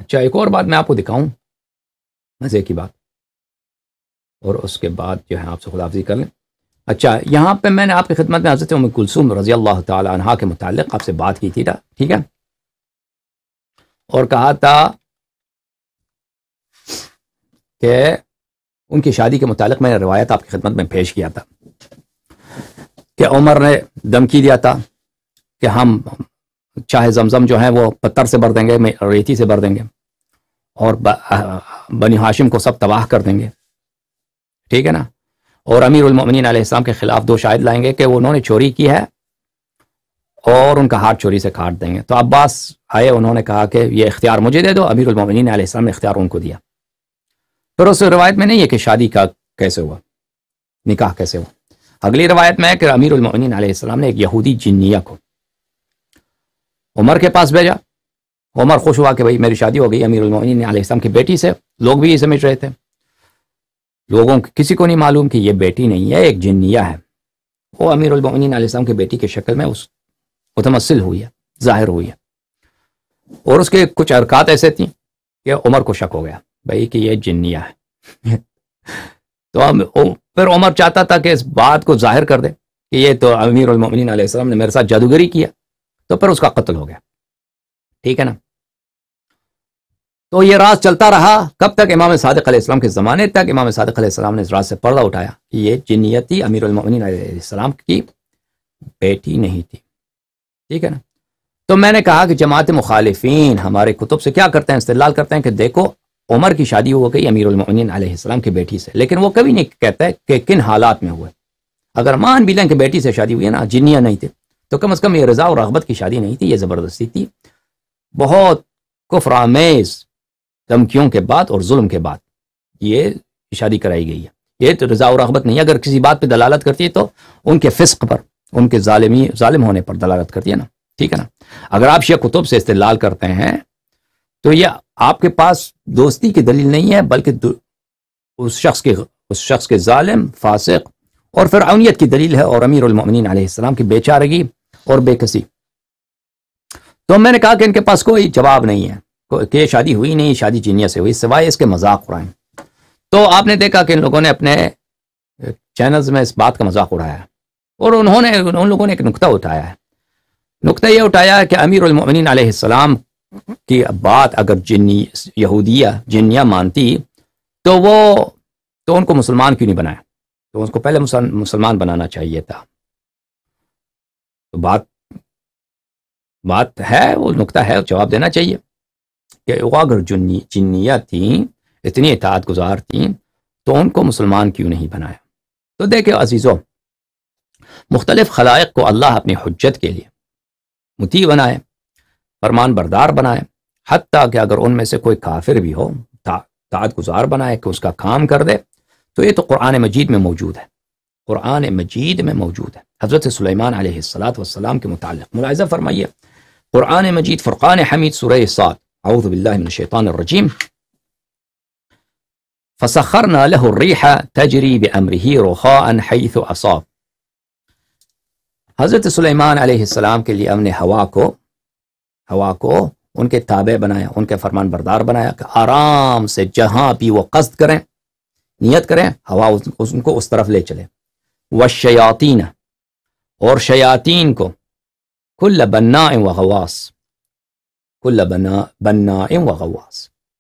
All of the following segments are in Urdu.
اچھا ایک اور بات میں آپ کو دکھاؤں، مزے کی بات، اور اس کے بعد جو ہے آپ سے خداحافظی کر لیں۔ اچھا یہاں پہ میں نے آپ کی خدمت میں حضرت ام کلثوم رضی اللہ تعالی عنہا کے متعلق آپ سے بات کی تھی، ٹھیک ہے، اور کہا تھا کہ ان کی شادی کے متعلق میں نے روایت آپ کی خدمت میں پیش کیا تھا کہ عمر نے دھمکی دیا تھا کہ ہم چاہے زمزم جو ہے وہ پتھر سے بھر دیں گے، ریتی سے بھر دیں گے، اور بنی ہاشم کو سب تباہ کر دیں گے، ٹھیک ہے نا، اور امیر المؤمنین علیہ السلام کے خلاف 2 شاہد لائیں گے کہ انہوں نے چوری کی ہے اور ان کا ہاتھ چوری سے کاٹ دیں گے۔ تو عباس آئے، انہوں نے کہا کہ یہ اختیار مجھے دے دو، امیر المؤمنین علیہ السلام نے اختیار ان کو دیا۔ پھر اس روایت میں نہیں ہے کہ شادی کا کیسے ہوا، نکاح کیسے ہوا، اگلی روایت میں ہے کہ امیر المؤمنین علیہ السلام نے ایک یہودی جنیہ کو عمر کے پاس بھیجا، عمر خوش ہوا کہ بھئی میری شادی ہو گئی امیر المؤمنین علیہ السلام کی بیٹی سے۔ لوگ بھی یہ سمجھ رہے تھے، لوگوں کسی کو نہیں معلوم کہ یہ بیٹی نہیں ہے، ایک جنیہ ہے، وہ امیر المؤمنین علیہ السلام کی بیٹی کی شکل میں اس متمثل ہوئی ہے، ظاہر ہوئی ہے، اور اس کے کچھ حرکات ایسے تھیں کہ عمر کو شک ہو گیا بھئی کہ یہ جنیہ ہے۔ تو پھر عمر چاہتا تھا کہ اس بات کو ظاہر کر دے کہ یہ تو امیر المؤمنین علیہ السلام نے میرے ساتھ جادوگری کیا، تو پھر اس کا قتل ہو گیا، ٹھیک ہے نا۔ تو یہ راز چلتا رہا کب تک؟ امام صادق علیہ السلام کے زمانے تک۔ امام صادق علیہ السلام نے اس راز سے پردہ اٹھایا کہ یہ جنیتی امیر المؤمنین علیہ السلام کی بیٹی نہیں تھی، ٹھیک ہے نا۔ تو میں نے کہا کہ جماعت مخالفین ہمارے کتب سے کیا کرتے ہیں، استدلال کرتے ہیں کہ دیکھو عمر کی شادی ہو گئی امیر المؤمنین علیہ السلام کی بیٹی سے، لیکن وہ کبھی نہیں کہتا ہے کہ کن حالات میں ہوئے۔ اگر مان بھی لیں کہ بیٹی سے شادی ہوئی ہے نا، جنیہ نہیں تھے، تو کم از کم یہ رضا اور رغبت کی شادی نہیں تھی، یہ زبردستی تھی، بہت کفر آمیز دھمکیوں کے بعد اور ظلم کے بعد یہ شادی کرائی گئی ہے۔ یہ تو رضا اور رغبت نہیں ہے، اگر کسی بات پہ دلالت کرتی ہے تو ان کے فسق پر، ان کے ظالم ہونے پر دلالت کرتی ہے نا، ٹھیک ہے نا۔ اگر آپ شیعہ کتب سے استدلال کرتے ہیں تو یہ آپ کے پاس دوستی کی دلیل نہیں ہے، بلکہ اس شخص کے ظالم، فاسق اور فرعونیت کی دلیل ہے، اور امیر المؤمنین علیہ السلام کی بے چارگی اور بے کسی۔ تو میں نے کہا کہ ان کے پاس کوئی جواب نہیں ہے کہ شادی ہوئی نہیں، شادی جنیہ سے ہوئی، سوائے اس کے مذاق اڑائیں۔ تو آپ نے دیکھا کہ ان لوگوں نے اپنے چینلز میں اس بات کا مذاق اڑایا ہے، اور ان لوگوں نے ایک نقطہ اٹھایا ہے، نقطہ یہ اٹھایا ہے کہ امیر المؤمنین علیہ السلام کی بات اگر جنیہ مانتی تو ان کو مسلمان کیوں نہیں بنایا؟ تو ان کو پہلے مسلمان بنانا چاہیے تھا۔ تو بات ہے، وہ نقطہ ہے، جواب دینا چاہیے کہ وہ اگر جنیہ تھیں، اتنی اطاعت گزار تھیں، تو ان کو مسلمان کیوں نہیں بنایا؟ تو دیکھیں عزیزو، مختلف خلائق کو اللہ اپنی حجت کے لیے مطیع بنائے، فرمان بردار بنائے، حتیٰ کہ اگر ان میں سے کوئی کافر بھی ہو اطاعت گزار بنائے کہ اس کا کام کر دے۔ تو یہ تو قرآن مجید میں موجود ہے، قرآن مجید میں موجود ہے۔ حضرت سلیمان علیہ السلام کے متعلق ملاحظہ فرمائیے، قرآن مجید فرقان حمید سورہ صاد، اعوذ باللہ من الشیطان الرجیم، فسخرنا له الریح تجری بامرہ رخاء حیث اصاب۔ حضرت سلیمان علیہ السلام کے لیے ہم نے ہوا کو ان کے تابع بنایا، ان کے فرمان بردار بنایا کہ آرام سے جہاں بھی وہ قصد کریں، نیت کریں، ہوا ان کو اس طرف لے چلے۔ والشیاطین، اور شیاطین کو، کل بناء و غواص،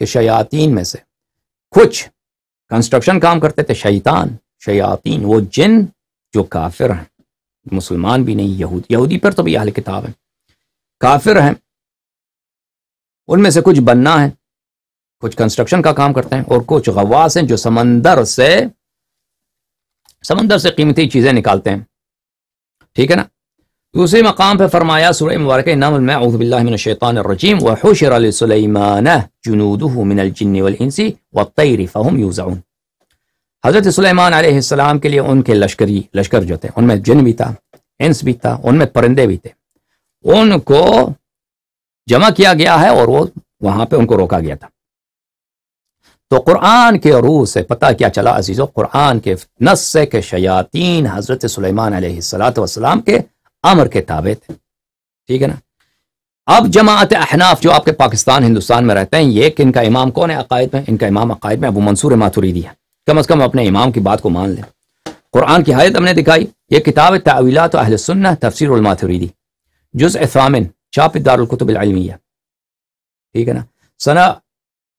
کہ شیاطین میں سے کچھ کنسٹرکشن کام کرتے تھے، شیاطین وہ جن جو کافر ہیں، مسلمان بھی نہیں، یہودی پر تو بھی اہل کتاب ہیں، کافر ہیں، ان میں سے کچھ بننا ہے، کچھ کنسٹرکشن کا کام کرتے ہیں، اور کچھ غواص ہیں جو سمندر سے قیمتی چیزیں نکالتے ہیں، ٹھیک ہے نا۔ دوسرے مقام پہ فرمایا سورہ مبارکہ نمل میں، اعوذ باللہ من الشیطان الرجیم، وحشر لسلیمان جنودہ من الجن والانس والطیر فہم یوزعون۔ حضرت سلیمان علیہ السلام کے لیے ان کے لشکر جو تھے، ان میں جن بھی تھا، انس بھی تھا، ان میں پرندے بھی تھے، ان کو جمع کیا گیا ہے، اور وہ وہاں پہ ان کو روکا گیا تھا۔ تو قرآن کے روح سے پتہ کیا چلا عزیزو، قرآن کے نص سے کہ شیاطین حضرت سلیمان علیہ السلام کے امر کے تابع تھے، ٹھیک ہے نا۔ اب جماعت احناف جو آپ کے پاکستان ہندوستان میں رہتے ہیں، یہ ان کا امام کون ہے عقائد میں؟ ان کا امام عقائد میں ابو منصور ماتوریدی ہے. کم از کم اپنے امام کی بات کو مان لیں. قرآن کی آیت ہم نے دکھائی، یہ کتاب تعویلات اہل السنہ تفسیر الماتوریدی، جزء ثامن، چھاپ دار الکتب العلمیہ، ٹھیک ہے نا. سنہ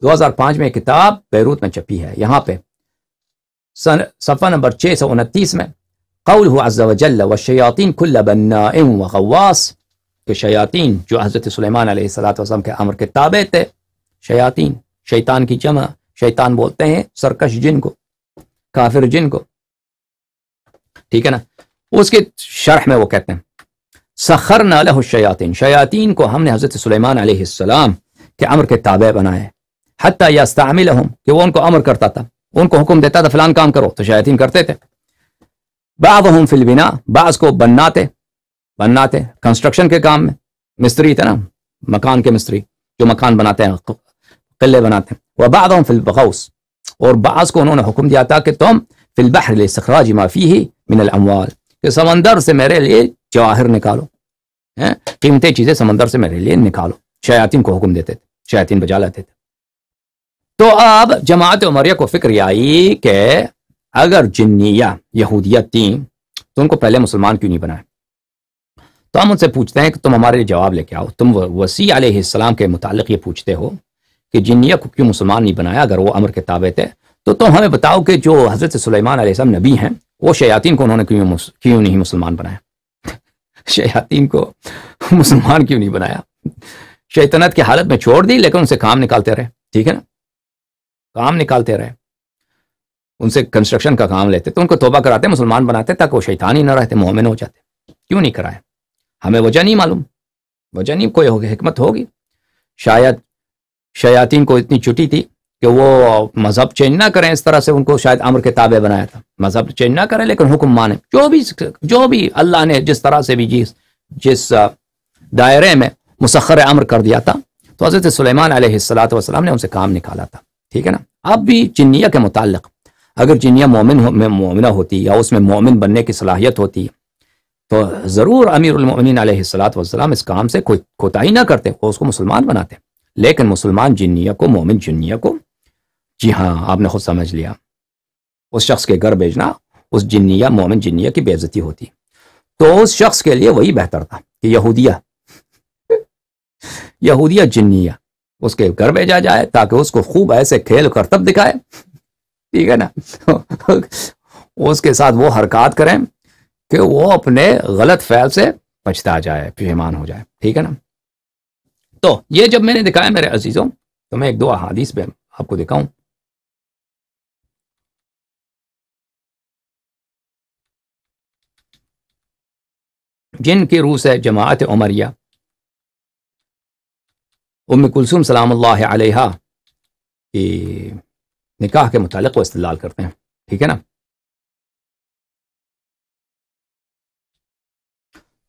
2005 میں کتاب بیروت میں چھپی ہے. یہاں پہ صفحہ نمبر 629 میں قولہ عز وجل والشیاطین کل بناء وغواص، کہ شیاطین جو حضرت سلیمان علیہ السلام کے امر کے تابع تھے. شیاطین شیطان کی جمع، شیطان بولتے ہیں سرکش جن کو، کافر جن کو، ٹھیک ہے نا. اس کے شرح میں وہ کہتے ہیں سخرنا لہ الشیاطین، شیاطین کو ہم نے حضرت سلیمان علیہ السلام کے امر کے تابع بنائے. حتی یستعملہم، کہ وہ ان کو امر کرتا تھا، ان کو حکم دیتا تھا فلان کام کرو، تو شیاطین کرتے تھے. بعضہم فی البناء، بعض کو بناتے کنسٹرکشن کے کام میں، مستری تھے نا، مکان کے مستری جو مکان بناتے ہیں، قلعے بناتے ہیں. وبعضهم فی الغوص، اور بعض کو انہوں نے حکم دیا تھا کہ تم فی البحر لاستخراج ما فیہ من الاموال، کہ سمندر سے میرے لیے جواہر نکالو، قیمتی چیزیں سمندر سے میرے لیے نکالو. شیاطین کو حکم دیتے تھے، شیاطین بجا لاتے تھے. تو اب جماعت عمریہ کو فکر یہ آئی کہ اگر جنیہ یہودیت تھیں تو ان کو پہلے مسلمان کیوں نہیں بنائے. تو ہم ان سے پوچھتے ہیں کہ تم ہمارے لیے جواب لے کے آؤ. تم وسیع علیہ السلام کے متعلق یہ پوچھتے ہو کہ جنیہ کو کیوں مسلمان نہیں بنایا اگر وہ امر کے تابع تھے، تو تم ہمیں بتاؤ کہ جو حضرت سلیمان علیہ السلام نبی ہیں، وہ شیاطین کو انہوں نے کیوں نہیں مسلمان بنایا. شیاطین کو مسلمان کیوں نہیں بنایا؟ شیطنت کی حالت میں چھوڑ دی، لیکن ان سے کام نکالتے رہے، ٹھیک ہے نا، کام نکالتے رہے، ان سے کنسٹرکشن کا کام لیتے، تو ان کو توبہ کراتے، مسلمان بناتے تاکہ وہ شیطان ہی نہ رہتے، مومن ہو جاتے. کیوں نہیں کرائے؟ ہمیں وجہ نہیں معلوم، وجہ نہیں، کوئی حکمت ہوگی. شاید شیاطین کو اتنی چھٹی تھی کہ وہ مذہب چینج نہ کریں، اس طرح سے ان کو شاید امر کے تابع بنایا تھا. مذہب چینج نہ کریں لیکن حکم مانیں، جو بھی اللہ نے جس طرح سے بھی جس دائرے میں مسخر امر کر دیا تھا، تو حضرت سلیمان علیہ السلام نے ان سے کام نکالا تھا، ٹھیک ہے نا. اب بھی جنیہ کے متعلق اگر جنیہ مومنہ ہوتی یا اس میں مومن بننے کی صلاحیت ہوتی تو ضرور امیر المؤمنین علیہ السلام اس کام سے کوئی کوتاہی نہ کرتے، وہ اس کو مسلمان بناتے. لیکن مسلمان جنیہ کو، مومن جنیہ کو، جی ہاں آپ نے خود سمجھ لیا، اس شخص کے گھر بھیجنا اس جنیہ مومن جنیہ کی بے عزتی ہوتی. تو اس شخص کے لیے وہی بہتر تھا کہ یہودیہ جنیہ اس کے گھر بھیجا جائے تاکہ اس کو خوب ایسے کھیل کرتب دکھائے، ٹھیک ہے نا، اس کے ساتھ وہ حرکات کریں کہ وہ اپنے غلط فعل سے پچھتا جائے، پشیمان ہو جائے، ٹھیک ہے نا. تو یہ جب میں نے دکھایا میرے عزیزوں، تو میں ایک دو احادیث پہ آپ کو دکھاؤں. جن کی روح سے جماعت عمریہ ام کلثوم سلام اللہ علیہا کی نکاح کے متعلق وہ استدلال کرتے ہیں، ٹھیک ہے نا.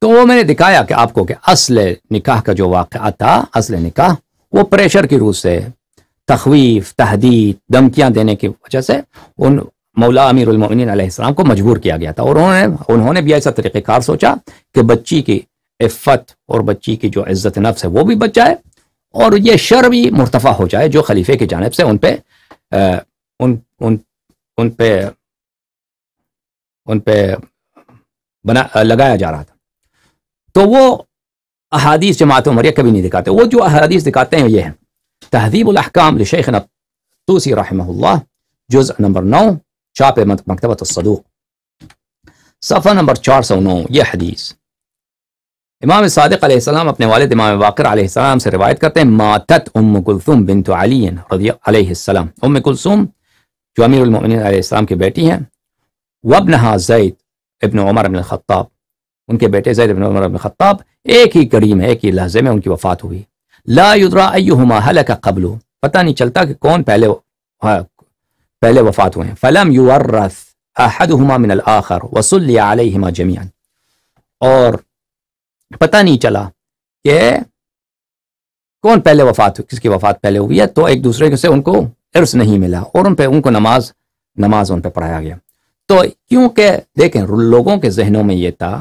تو وہ میں نے دکھایا کہ آپ کو کہ اصل نکاح کا جو واقعہ تھا، اصل نکاح وہ پریشر کی روح سے، تخویف، تہدید، دھمکیاں دینے کی وجہ سے ان مولا امیر المؤمنین علیہ السلام کو مجبور کیا گیا تھا. اور انہوں نے بھی ایسا طریقہ کار سوچا کہ بچی کی عفت اور بچی کی جو عزت نفس ہے وہ بھی بچ جائے، اور یہ شر بھی مرتفع ہو جائے جو خلیفے کی جانب سے ان پہ لگایا جا رہا تھا. تو وہ احادیث جماعت عمریہ کبھی نہیں دکھاتے. وہ جو احادیث دکھاتے ہیں یہ ہیں تہذیب الاحکام لشیخنا طوسی رحمہ اللہ، جزء نمبر 9، چھاپ مکتبۃ الصدوق، صفحہ نمبر 409. یہ حدیث امام صادق علیہ السلام اپنے والد امام باقر علیہ السلام سے روایت کرتے ہیں، ماتت ام کلثوم بنت علی رضی علیہ السلام، ام کلثوم جو امیر المؤمنین علیہ السلام کی بیٹی ہیں، وابنہا زید ابن عمر بن الخطاب، ان کے بیٹے زید بن عمر بن الخطاب، ایک ہی گھڑی میں، ایک ہی لحظے میں ان کی وفات ہوئی. لا یدرا ایہما ہلک قبل، پتہ نہیں چلتا کہ کون پہلے وفات ہوئے ہیں. فلم یورث احدہما من الآخر وصلی علیہما جمیعا، اور پتہ نہیں چلا کہ کون پہلے وفات، کس کی وفات پہلے ہوئی ہے، تو ایک دوسرے سے ان کو ارث نہیں ملا، اور ان کو نماز ان پہ پڑھایا گیا. تو کیونکہ دیکھیں لوگوں کے ذہنوں میں یہ تھا،